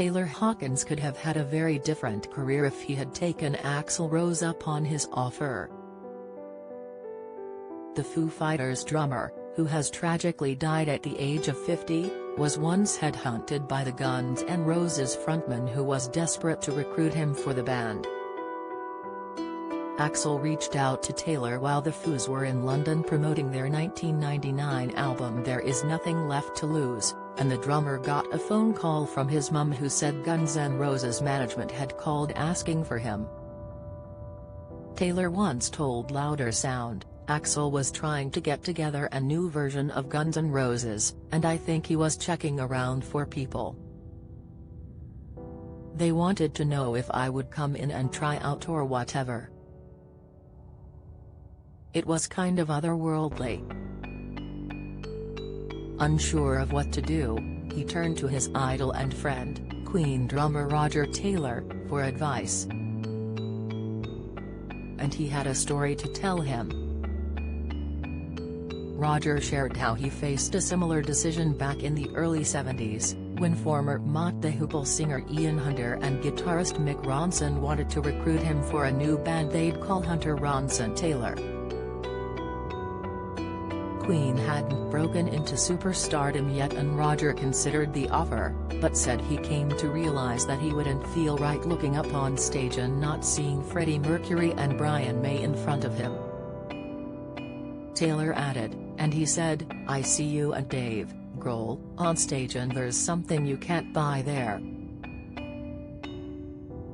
Taylor Hawkins could have had a very different career if he had taken Axl Rose up on his offer. The Foo Fighters drummer, who has tragically died at the age of 50, was once headhunted by the Guns N' Roses frontman who was desperate to recruit him for the band. Axl reached out to Taylor while the Foos were in London promoting their 1999 album There Is Nothing Left to Lose, and the drummer got a phone call from his mum who said Guns N' Roses management had called asking for him. Taylor once told Louder Sound, "Axl was trying to get together a new version of Guns N' Roses, and I think he was checking around for people. They wanted to know if I would come in and try out or whatever. It was kind of otherworldly." Unsure of what to do, he turned to his idol and friend, Queen drummer Roger Taylor, for advice. And he had a story to tell him. Roger shared how he faced a similar decision back in the early 70s, when former Mott the Hoople singer Ian Hunter and guitarist Mick Ronson wanted to recruit him for a new band they'd call Hunter Ronson Taylor. Queen hadn't broken into superstardom yet and Roger considered the offer, but said he came to realize that he wouldn't feel right looking up on stage and not seeing Freddie Mercury and Brian May in front of him. Taylor added, "And he said, I see you and Dave Grohl on stage and there's something you can't buy there.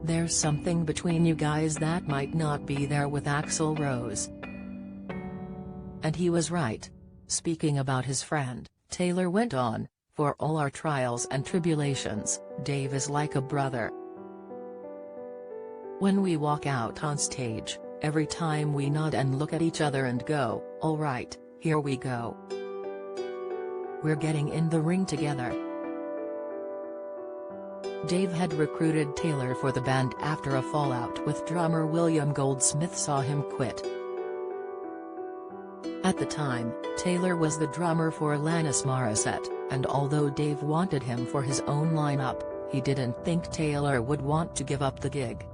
There's something between you guys that might not be there with Axl Rose." And he was right. Speaking about his friend, Taylor went on, "For all our trials and tribulations, Dave is like a brother. When we walk out on stage, every time we nod and look at each other and go, all right, here we go. We're getting in the ring together." Dave had recruited Taylor for the band after a fallout with drummer William Goldsmith saw him quit. At the time, Taylor was the drummer for Alanis Morissette, and although Dave wanted him for his own lineup, he didn't think Taylor would want to give up the gig.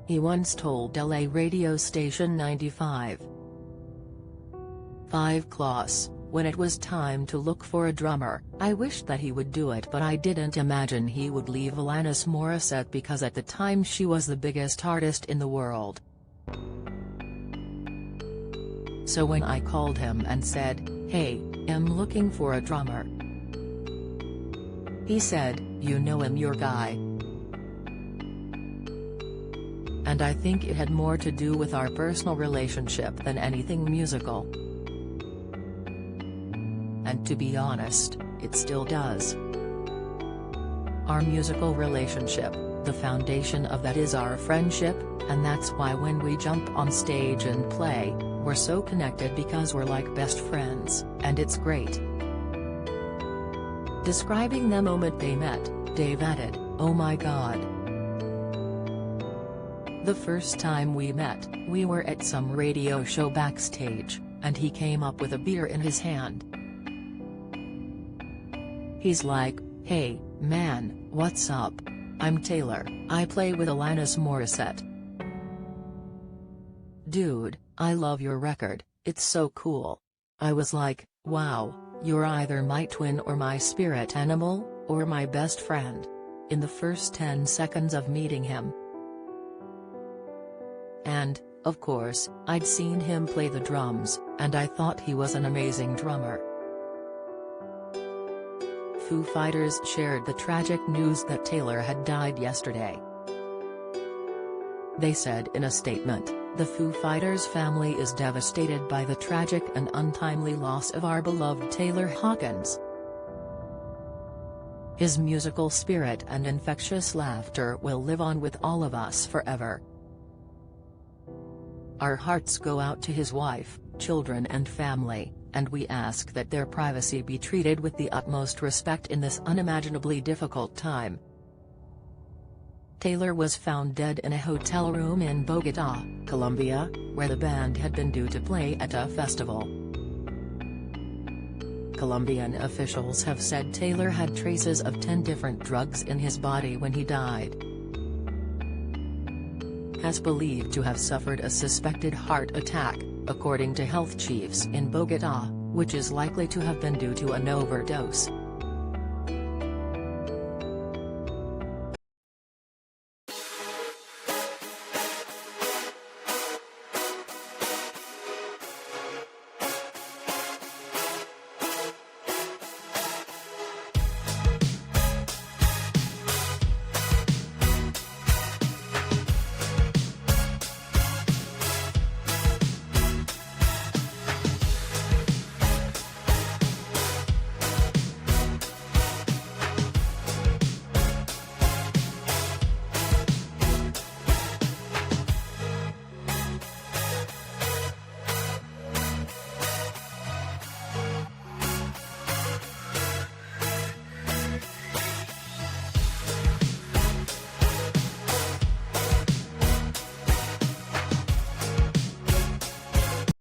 He once told LA radio station 95.5 Kloss, "When it was time to look for a drummer, I wished that he would do it but I didn't imagine he would leave Alanis Morissette because at the time she was the biggest artist in the world. So when I called him and said, hey, I'm looking for a drummer. He said, you know I'm your guy." And I think it had more to do with our personal relationship than anything musical. And to be honest, it still does. Our musical relationship, the foundation of that is our friendship, and that's why when we jump on stage and play, we're so connected because we're like best friends, and it's great. Describing the moment they met, Dave added, "Oh my God. The first time we met, we were at some radio show backstage, and he came up with a beer in his hand. He's like, hey, man, what's up? I'm Taylor, I play with Alanis Morissette. Dude, I love your record, it's so cool." I was like, wow, you're either my twin or my spirit animal, or my best friend. In the first 10 seconds of meeting him. And, of course, I'd seen him play the drums, and I thought he was an amazing drummer. Foo Fighters shared the tragic news that Taylor had died yesterday. They said in a statement, "The Foo Fighters family is devastated by the tragic and untimely loss of our beloved Taylor Hawkins. His musical spirit and infectious laughter will live on with all of us forever. Our hearts go out to his wife, children and family, and we ask that their privacy be treated with the utmost respect in this unimaginably difficult time." Taylor was found dead in a hotel room in Bogotá, Colombia, where the band had been due to play at a festival. Colombian officials have said Taylor had traces of 10 different drugs in his body when he died. Has believed to have suffered a suspected heart attack, according to health chiefs in Bogotá, which is likely to have been due to an overdose.